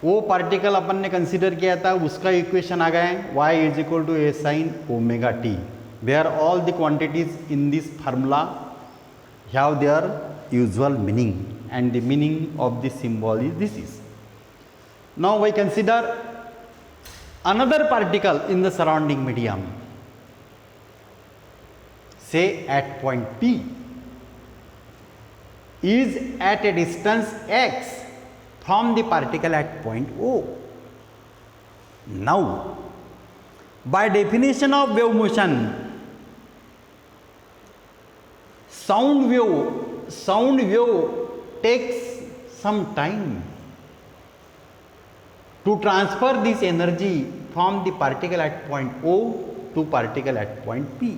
वो पार्टिकल अपन ने कंसीडर किया था, उसका इक्वेशन आ गया है y is equal to a sin omega T, where all the quantities in this formula have their usual meaning and the meaning of this symbol is this is. Now we consider another particle in the surrounding medium, say at point P, is at a distance x from the particle at point O. Now, by definition of wave motion, sound wave takes some time to transfer this energy from the particle at point O to particle at point P.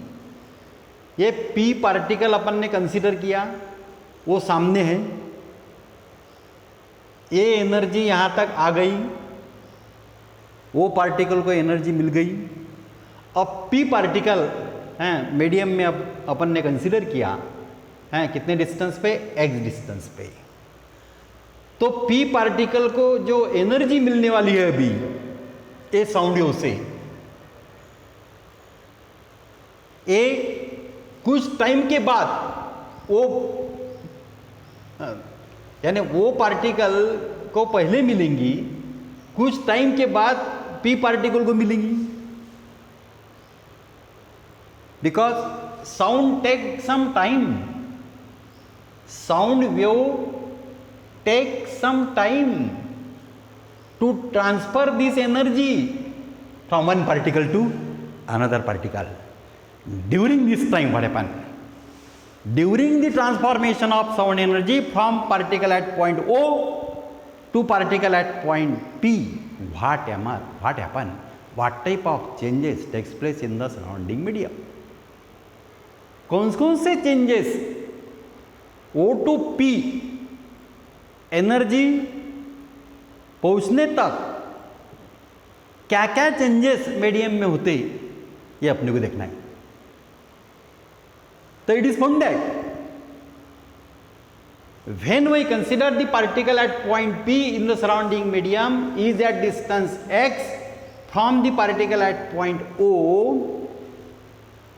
ये P particle अपन ने consider किया, वो सामने है, ये energy यहाँ तक आ गई, वो पार्टिकल को एनर्जी मिल गई. अब P पार्टिकल हैं मीडियम में अब अपन ने कंसीडर किया हैं कितने डिस्टेंस पे, x डिस्टेंस पे. तो P पार्टिकल को जो एनर्जी मिलने वाली है अभी ए साउंड वेव से, ए कुछ टाइम के बाद वो यानी वो पार्टिकल को पहले मिलेंगी, कुछ टाइम के बाद P पार्टिकल को मिलेंगी. Because sound take some time, sound wave take some time to transfer this energy from one particle to another particle. During this time, what happened? During the transformation of sound energy from particle at point O to particle at point P, what happened? What type of changes takes place in the surrounding medium? कौन से changes O to P energy पहुंचने तक क्या क्या changes medium में होते, ये अपने को देखना है. तो it is found that when we consider the particle at point P in the surrounding medium is at distance x from the particle at point O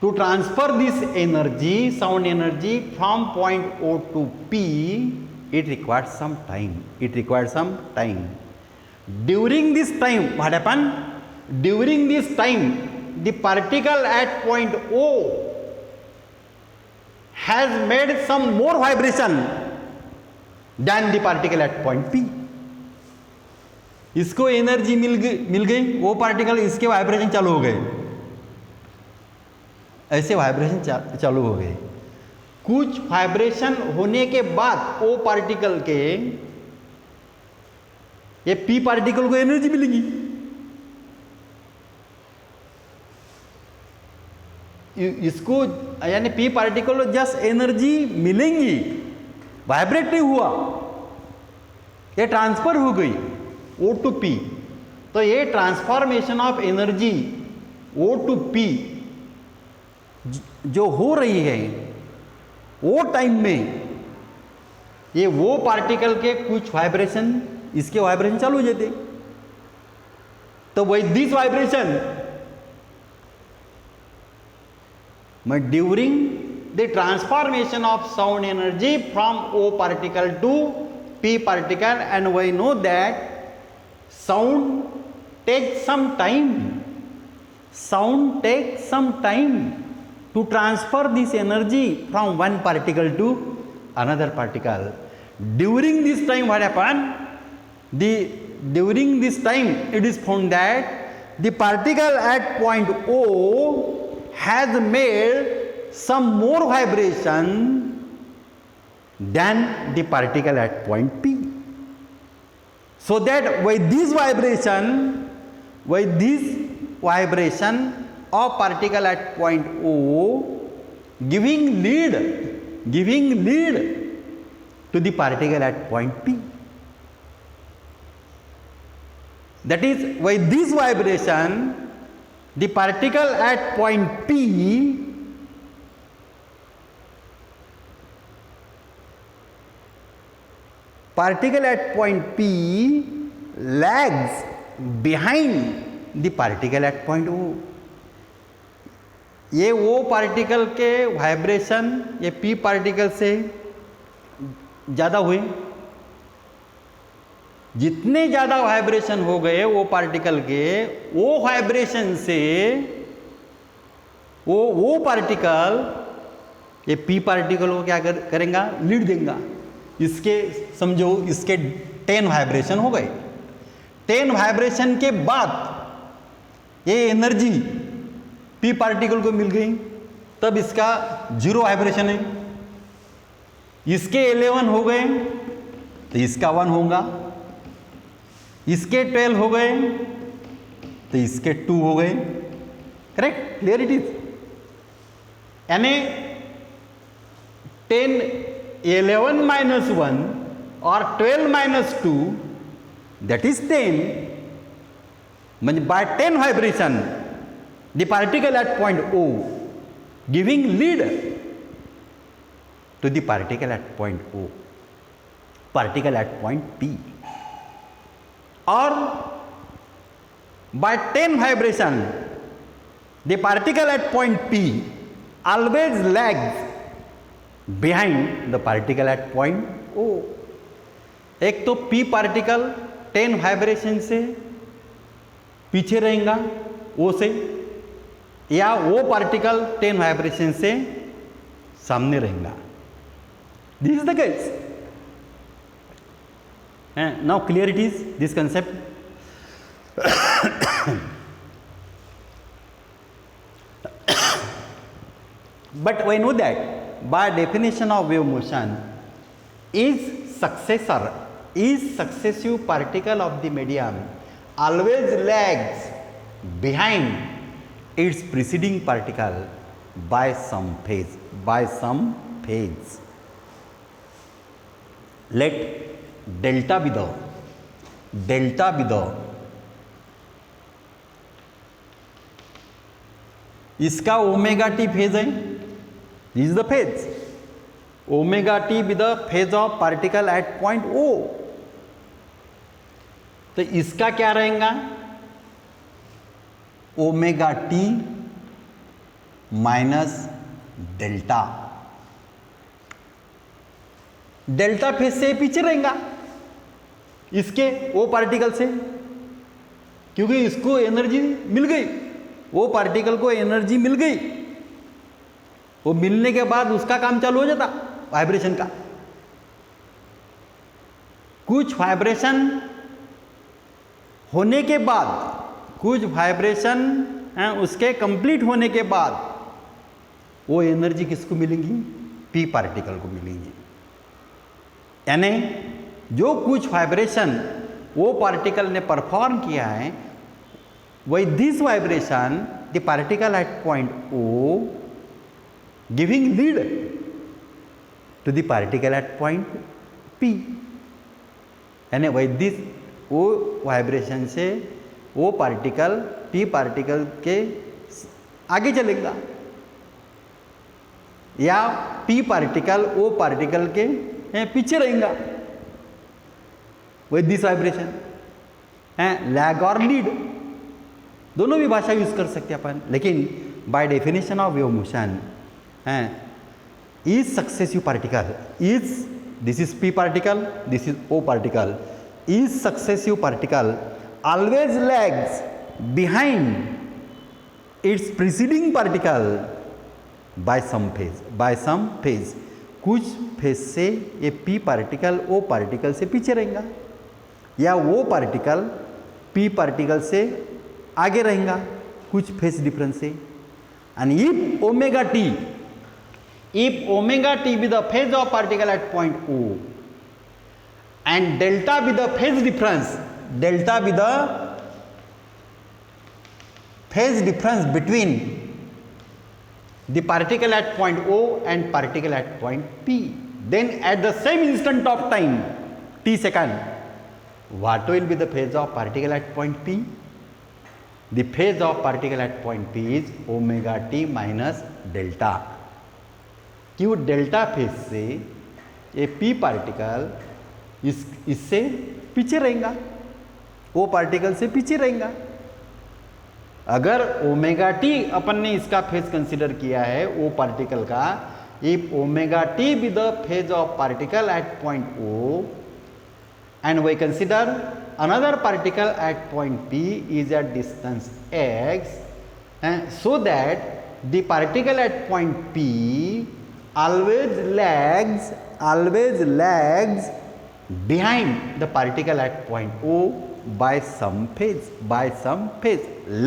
to transfer this energy, sound energy from point O to P, it requires some time. During this time, what happened? During this time, the particle at point O has made some more vibration than the particle at point P. इसको energy मिल गई, वो particle इसके vibration चालू हो गए, ऐसे vibration चालू हो गए. कुछ वाइब्रेशन होने के बाद वो पार्टिकल के, ये P पार्टिकल को एनर्जी मिलेगी. इसको यानी P पार्टिकल को जस्ट एनर्जी मिलेंगी, वाइब्रेट नहीं हुआ, ये ट्रांसफर हो गई O to P. तो ये transformation of energy O to P जो हो रही है, वो टाइम में ये वो पार्टिकल के कुछ वाइब्रेशन, इसके वाइब्रेशन चालू हो जाते. तो वही दिस वाइब्रेशन में during the transformation of sound energy from O particle to P particle, and we know that sound take some time to transfer this energy from one particle to another particle. During this time, what happened? During this time, it is found that the particle at point O has made some more vibration than the particle at point P. So that with this vibration of particle at point O giving lead to the particle at point P. That is, with this vibration, the particle at point P lags behind the particle at point O. ये O particle के vibration ये P particle से ज़्यादा हुए, जितने ज़्यादा vibration हो गए वो पार्टिकल के, वो वाइब्रेशन से वो पार्टिकल ये P पार्टिकल को क्या करेगा, लीड देगा। इसके समझो इसके 10 वाइब्रेशन हो गए, 10 वाइब्रेशन के बाद ये एनर्जी P पार्टिकल को मिल गई, तब इसका 0 वाइब्रेशन है। इसके 11 हो गए तो इसका 1 होगा, इसके 12 हो गए तो इसके 2 हो गए। Correct, clear it is. यानी 10 11 minus 1 or 12 minus 2 that is 10, means by 10 vibration the particle at point O giving lead to the particle at point O, particle at point P, or by 10 vibration the particle at point P always lags behind the particle at point O. एक तो P particle 10 vibration से पीछे रहेगा O से, या वो particle 10 vibration से सामने रहेगा। This is the case. Now clear it is this concept. But we know that by definition of wave motion, successive particle of the medium always lags behind its preceding particle by some phase, Let delta be the इसका omega T phase है, this is the phase, omega T be the phase of particle at point O। तो इसका क्या रहेगा, omega T minus delta, delta phase से पीछे रहेगा इसके O पार्टिकल से, क्योंकि इसको एनर्जी मिल गई, वो पार्टिकल को एनर्जी मिल गई, वो मिलने के बाद उसका काम चालू हो जाता वाइब्रेशन का। कुछ वाइब्रेशन होने के बाद, कुछ वाइब्रेशन उसके कंप्लीट होने के बाद वो एनर्जी किसको मिलेंगी, P पार्टिकल को मिलेंगी। यानी जो कुछ वाइब्रेशन वो पार्टिकल ने परफॉर्म किया है, with this vibration the particle at point O giving lead to the particle at point P, यानी with this वो वाइब्रेशन से वो पार्टिकल P पार्टिकल के आगे चलेगा, या P पार्टिकल O पार्टिकल के पीछे रहेगा with this vibration। लैग और लीड दोनों भी भाषा यूज कर सकते हैं अपन, लेकिन by definition of wave motion is successive particle is, this is P particle, this is O particle, is successive particle always lags behind its preceding particle by some phase, कुछ phase से ये P particle O particle से पीछे रहेगा, या वो particle P particle से आगे रहेगा कुछ फेज डिफरेंस से। And if omega T be the phase of particle at point O and delta be the phase difference, delta be the phase difference between the particle at point O and particle at point P, then at the same instant of time t second, what will be the phase of particle at point P? The phase of particle at point P is omega t minus delta। क्यों delta phase से ये P particle इससे पीछे रहेगा, वो particle से पीछे रहेगा। अगर ओमेगा टी अपन ने इसका फेज कंसीडर किया है वो पार्टिकल का, if omega T be the phase of particle at point O and we consider another particle at point P is at distance x, and so that the particle at point P always lags behind the particle at point O by some phase.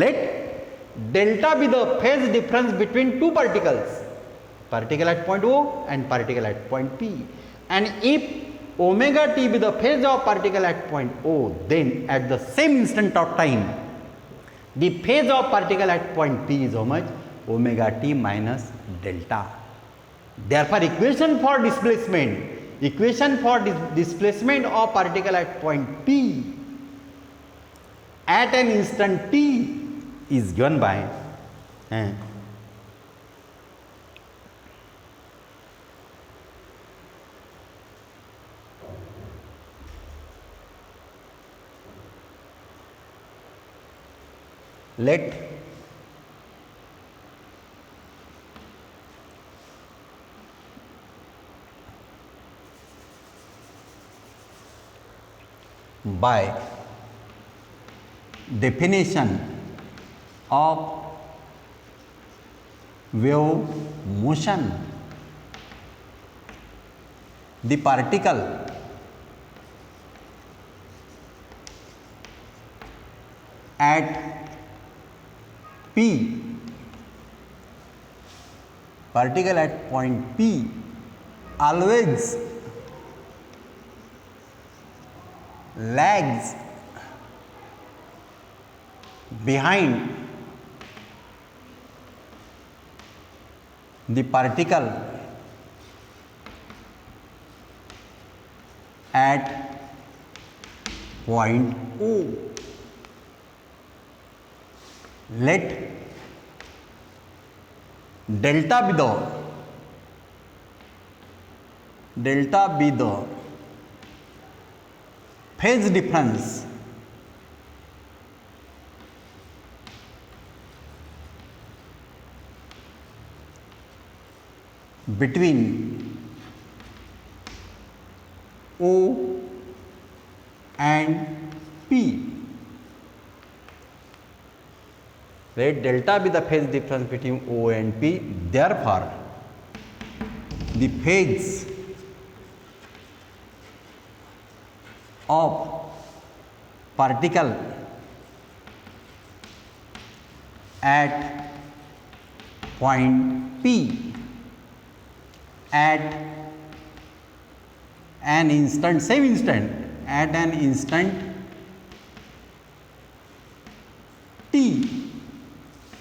Let delta be the phase difference between two particles, particle at point O and particle at point P, and if omega t be the phase of particle at point O, then at the same instant of time the phase of particle at point P is how much? Omega t minus delta. Therefore equation for displacement of particle at point P at an instant t is given by let by definition of wave motion, the particle at P, particle at point P always lags behind the particle at point O. Let delta be the phase difference between O and P. Let delta be the phase difference between O and P. Therefore, the phase of particle at point P at an instant t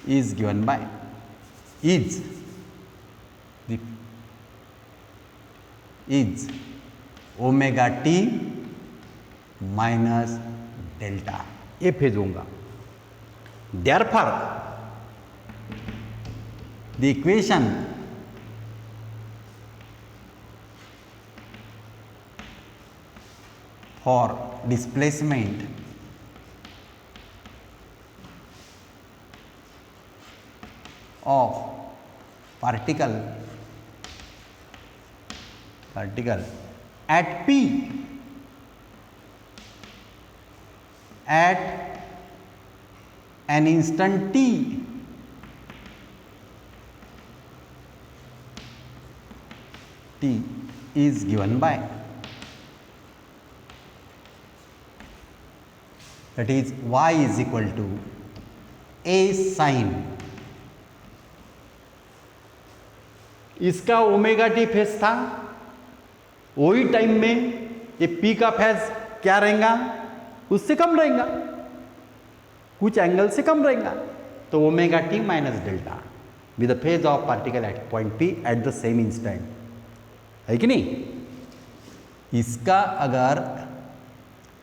is given by is omega t minus delta, ये phase होगा। Therefore the equation for displacement of particle at P at an instant t is given by, that is y is equal to a sin, इसका omega T phase था, वही time में ये P का phase क्या रहेगा, उससे कम रहेगा, कुछ एंगल से कम रहेगा, तो omega T minus delta with the phase of particle at point P at the same instant, है कि नहीं। इसका अगर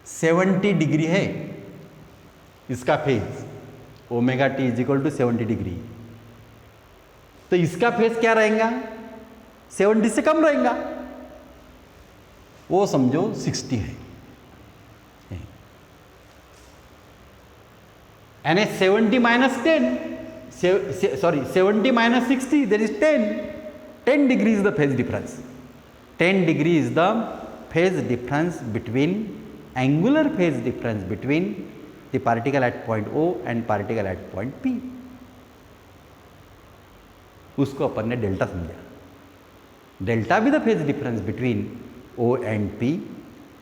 70 डिग्री है इसका फेज, omega T is equal to 70 degree, तो इसका फेज क्या रहेगा, 70 से कम रहेगा, वो समझो 60 है। and a 70 minus 10, 70 minus 60, there is 10. 10 degrees is the phase difference. 10 degrees is the phase difference between, angular phase difference between the particle at point O and particle at point P. उसको अपन ने delta समझा. Delta be the phase difference between O and P,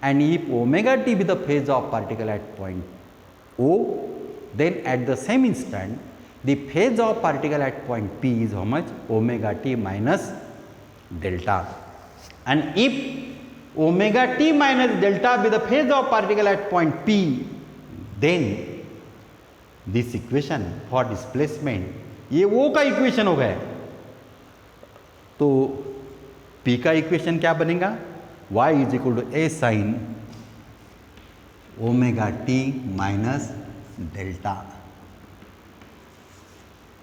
and if omega t be the phase of particle at point O, then at the same instant the phase of particle at point P is how much? Omega t minus delta. And if omega t minus delta be the phase of particle at point P, then this equation for displacement, ये O का equation हो गया. तो P का equation क्या बनेगा? Y is equal to A sine omega T minus delta.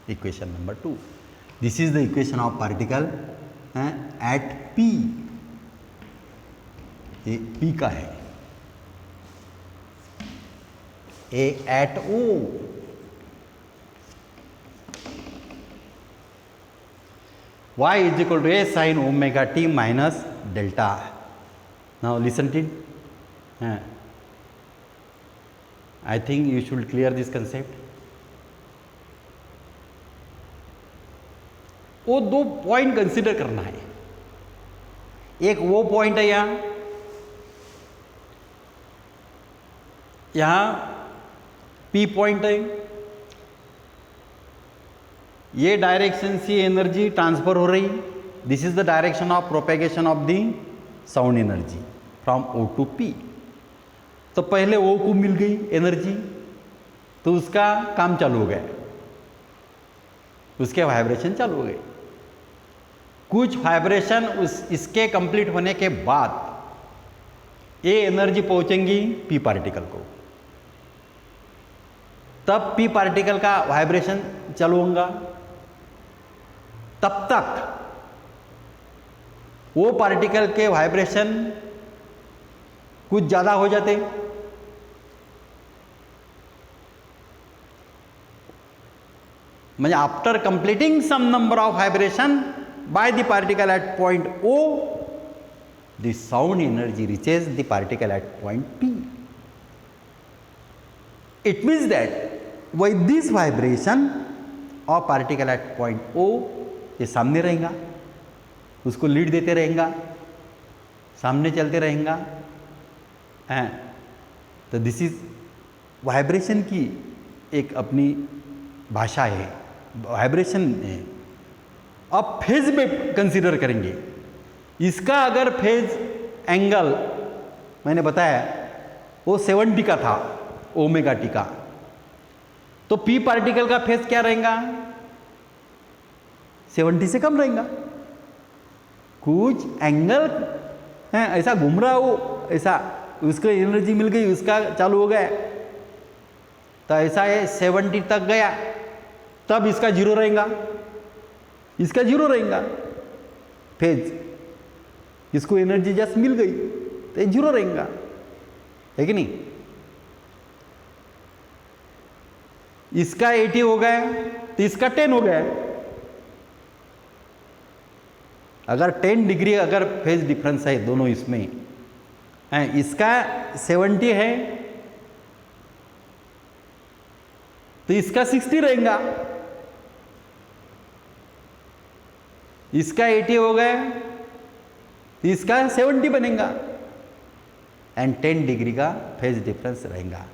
Equation number 2. This is the equation of particle at P. ये P का है. A at O. Y is equal to a sin omega t minus delta. Now listen to it. I think you should clear this concept. वो दो point consider करना है. एक वो point है यहाँ P पॉइंट है. ये डायरेक्शन से एनर्जी ट्रांसफर हो रही. This is the direction of propagation of the sound energy from O to P. तो पहले O को मिल गई एनर्जी, तो उसका काम चालू हो गया, उसके वाइब्रेशन चालू हो गए. कुछ वाइब्रेशन इसके कंप्लीट होने के बाद ये एनर्जी पहुंचेंगी P पार्टिकल को. तब P पार्टिकल का वाइब्रेशन चालू होगा. तब तक वो पार्टिकल के वाइब्रेशन कुछ ज़्यादा हो जाते. म्हणजे after completing some number of vibration by the particle at point O, the sound energy reaches the particle at point P. It means that with this vibration of particle at point O, ये सामने रहेगा, उसको lead देते रहेगा, सामने चलते रहेगा. तो दिस इज वाइब्रेशन की एक अपनी भाषा है, वाइब्रेशन है. अब फेज में कंसीडर करेंगे. इसका अगर फेज एंगल मैंने बताया वो 70 का था ओमेगा टी का, तो P पार्टिकल का फेज क्या रहेगा? 70 से कम रहेगा. कुछ एंगल है ऐसा घूम रहा हो, ऐसा उसको एनर्जी मिल गई, उसका चालू हो गया, तो ऐसा है 70 तक गया, तब इसका जीरो रहेगा, इसका जीरो रहेगा फेज. इसको एनर्जी जस्ट मिल गई तो ये जीरो रहेगा, है कि नहीं? इसका 80 हो गया तो इसका 10 हो गया. अगर 10 डिग्री अगर फेज डिफरेंस है दोनों इसमें, इसका 70 है तो इसका 60 रहेगा, इसका 80 हो गया तो इसका 70 बनेगा, एंड 10 डिग्री का फेज डिफरेंस रहेगा.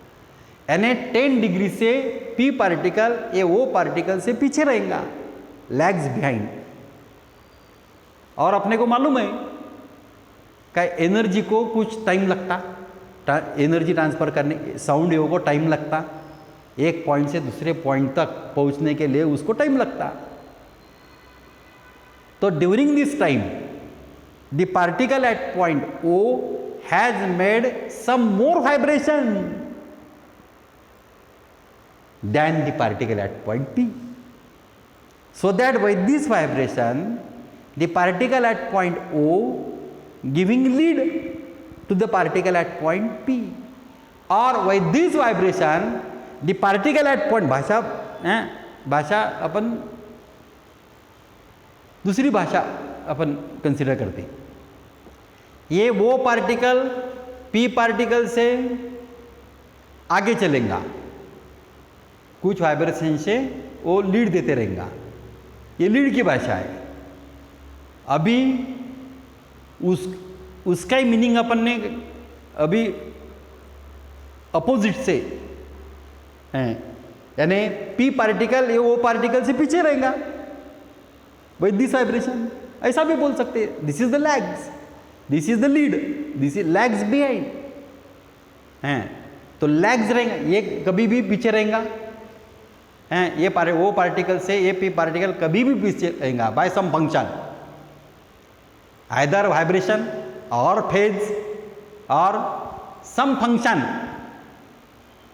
यानी 10 डिग्री से P पार्टिकल ये वो पार्टिकल से पीछे रहेगा, लैग्स बिहाइंड. और अपने को मालूम है कि एनर्जी को कुछ टाइम लगता, एनर्जी ट्रांसफर करने, साउंड वेव को टाइम लगता, एक पॉइंट से दूसरे पॉइंट तक पहुंचने के लिए उसको टाइम लगता. तो during this time the particle at point O has made some more vibration than the particle at point P, so that with this vibration the particle at point O giving lead to the particle at point P, or with this vibration the particle at point, भाषा अपन दूसरी भाषा अपन consider करते, ये वो particle P particle से आगे चलेगा, कुछ वाइब्रेशन से वो लीड देते रहेगा, ये लीड की भाषा है। अभी उसका ही मीनिंग अपन ने अभी अपोजिट से है, यानी पी पार्टिकल ये वो पार्टिकल से पीछे रहेगा, विद दिस वाइब्रेशन, ऐसा भी बोल सकते हैं। This is the lags, this is the lead, this is lags behind हैं, तो लैग्स रहेगा, ये कभी भी पीछे रहेगा हैं, ये वो पार्टिकल से ये पी पार्टिकल कभी भी पीछे रहेगा बाय सम फंक्शन, आइदर वाइब्रेशन और फेज और सम function,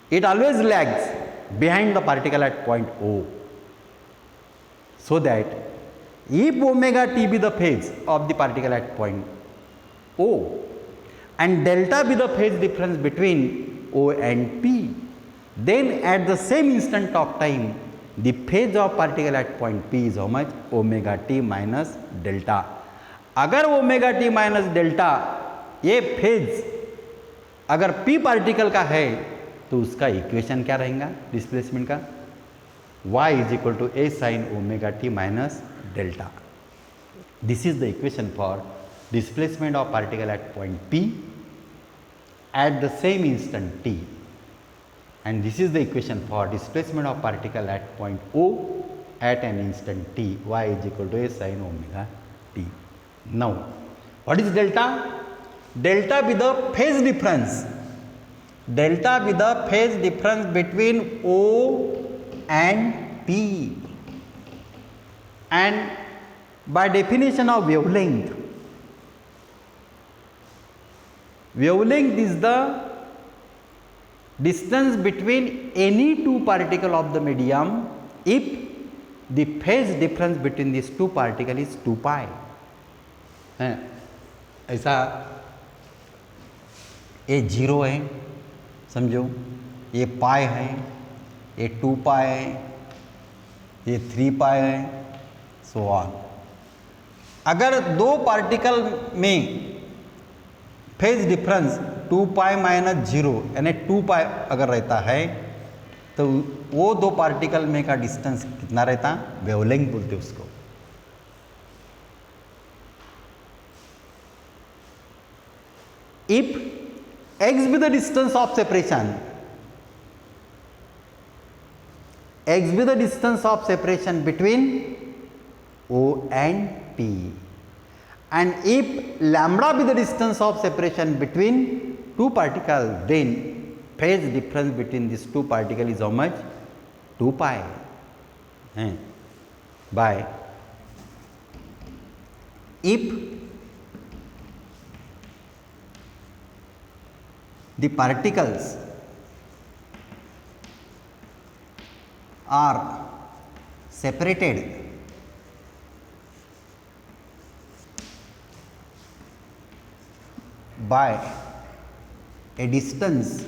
it always lags behind the particle at point O, so that if omega t be the phase of the particle at point O and delta be the phase difference between O and P, then at the same instant of time the phase of particle at point P is how much? Omega t minus delta. अगर omega T minus delta ये phase अगर P particle का है तो उसका equation क्या रहेगा displacement का? y is equal to A sine omega T minus delta. This is the equation for displacement of particle at point P at the same instant t, and this is the equation for displacement of particle at point O at an instant t, y is equal to a sin omega t. Now what is delta? Delta be the phase difference, delta be the phase difference between O and P, and by definition of wavelength, wavelength is the distance between any two particle of the medium if the phase difference between these two particle is 2 pi है. ऐसा ये 0 है समझो, ये पाई है, ये 2 पाई है, ये 3 पाई है, सो ऑन. अगर दो पार्टिकल में फेज डिफरेंस 2 पाई माइनस 0 यानी 2 पाई अगर रहता है तो वो दो पार्टिकल में का डिस्टेंस कितना रहता? वेवलेंथ बोलते उसको. If x be the distance of separation, x be the distance of separation between O and P, and if lambda be the distance of separation between two particles, then phase difference between these two particles is how much? 2 pi by if the particles are separated by a distance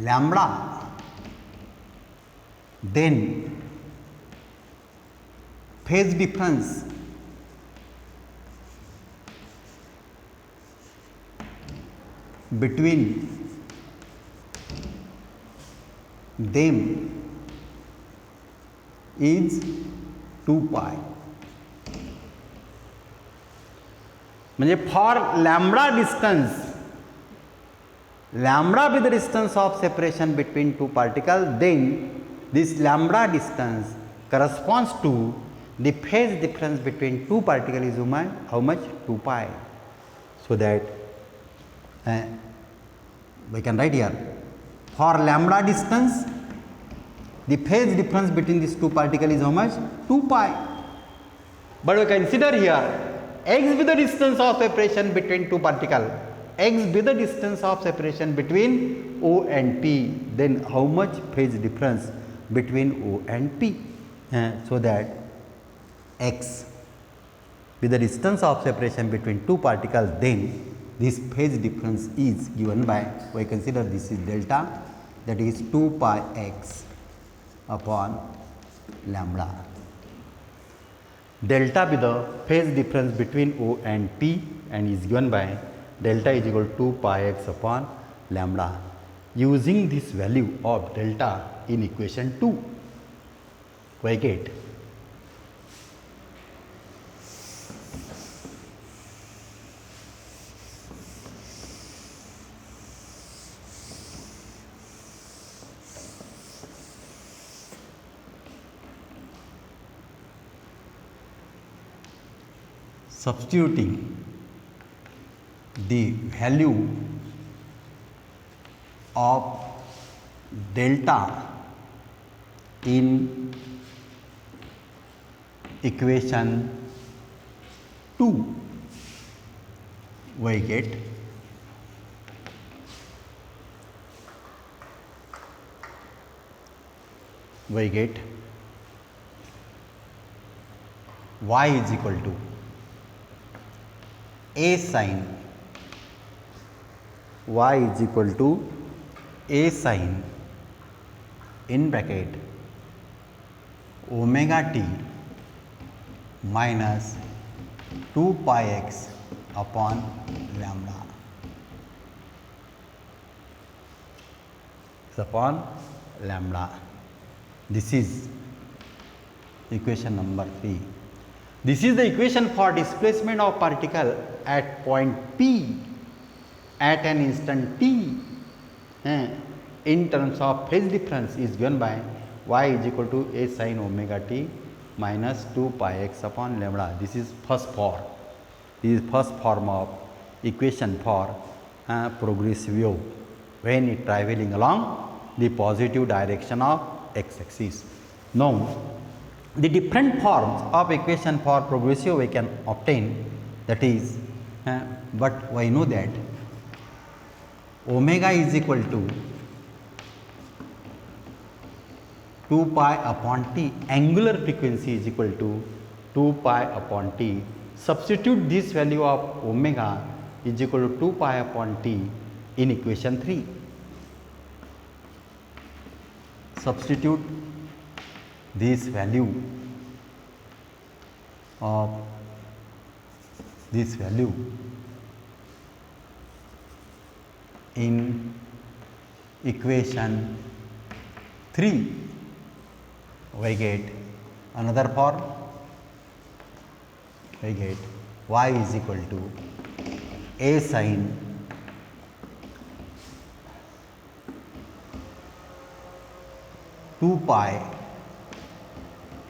lambda, then phase difference between them is 2 pi. म्हणजे for lambda distance, lambda be the distance of separation between two particles, then this lambda distance corresponds to the phase difference between two particles is how much? 2 pi. So that we can write here, for lambda distance the phase difference between these two particles is how much? 2 pi. But we consider here x be the distance of separation between two particles, x be the distance of separation between O and P, then how much phase difference between O and P? So that x be the distance of separation between two particles, then this phase difference is given by, we consider this is delta, that is 2 pi x upon lambda. Delta be the phase difference between O and P and is given by delta is equal to 2 pi x upon lambda. Using this value of delta in equation 2, we get substituting the value of delta in equation 2, we get y is equal to a sin y is equal to a sin in bracket omega t minus 2 pi x upon lambda upon lambda. This is equation number 3. This is the equation for displacement of particle at point P at an instant t in terms of phase difference is given by y is equal to a sin omega t minus 2 pi x upon lambda. This is first form. This is first form of equation for progressive wave when it traveling along the positive direction of x axis. Now, the different forms of equation for progressive we can obtain, that is, but we know that omega is equal to 2 pi upon t, angular frequency is equal to 2 pi upon t. Substitute this value of omega is equal to 2 pi upon t in equation 3. Substitute this value of this value in equation 3, we get another form. We get y is equal to a sin two pi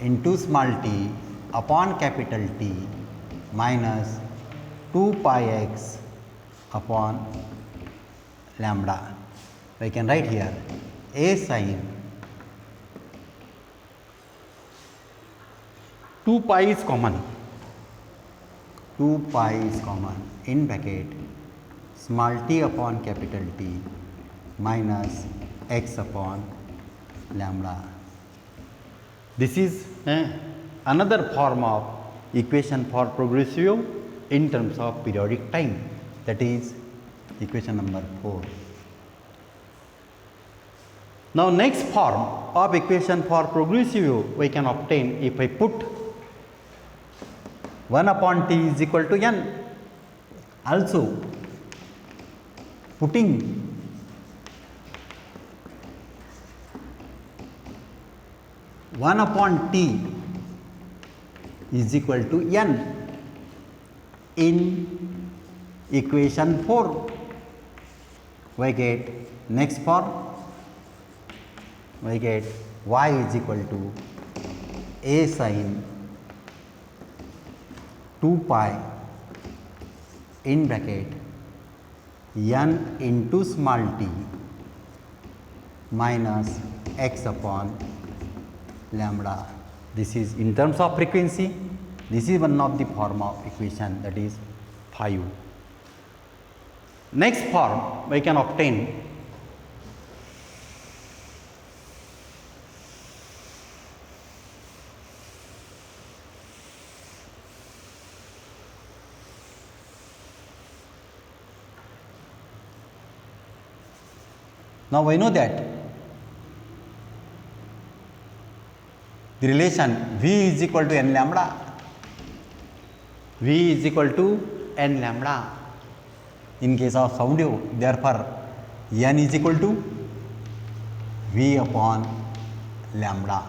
into small t upon capital T minus 2 pi x upon lambda. We can write here a sin 2 pi is common, 2 pi is common in bracket small t upon capital T minus x upon lambda. This is another form of equation for progressive wave in terms of periodic time, that is equation number 4. Now, next form of equation for progressive wave we can obtain if I put 1 upon t is equal to n. Also, putting one upon t is equal to n in equation 4, we get next form, we get y is equal to a sin 2 pi in bracket n into small t minus x upon lambda. This is in terms of frequency. This is one of the form of equation, that is 5. Next form we can obtain Now I know that the relation V is equal to n lambda. V is equal to n lambda. In case of sound wave, therefore n is equal to V upon lambda.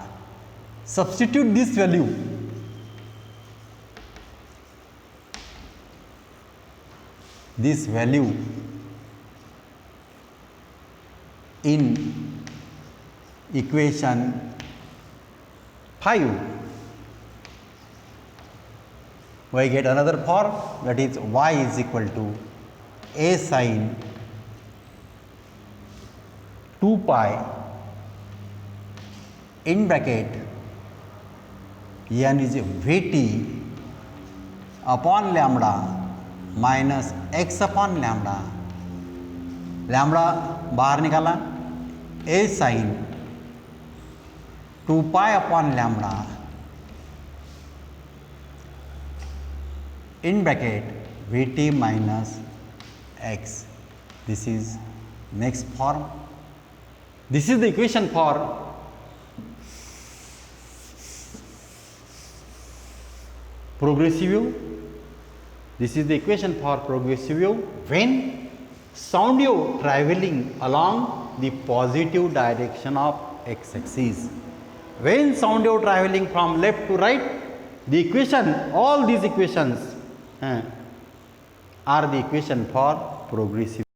Substitute this value in equation 5. We get another form, that is y is equal to a sin 2 pi in bracket n is Vt upon lambda minus x upon lambda. Lambda बाहर निकाला, a sin 2 pi upon lambda in bracket Vt minus x. This is next form. This is the equation for progressive wave. This is the equation for progressive wave when sound wave traveling along the positive direction of x axis. When sound wave traveling from left to right, the equation, all these equations are the equation for progressive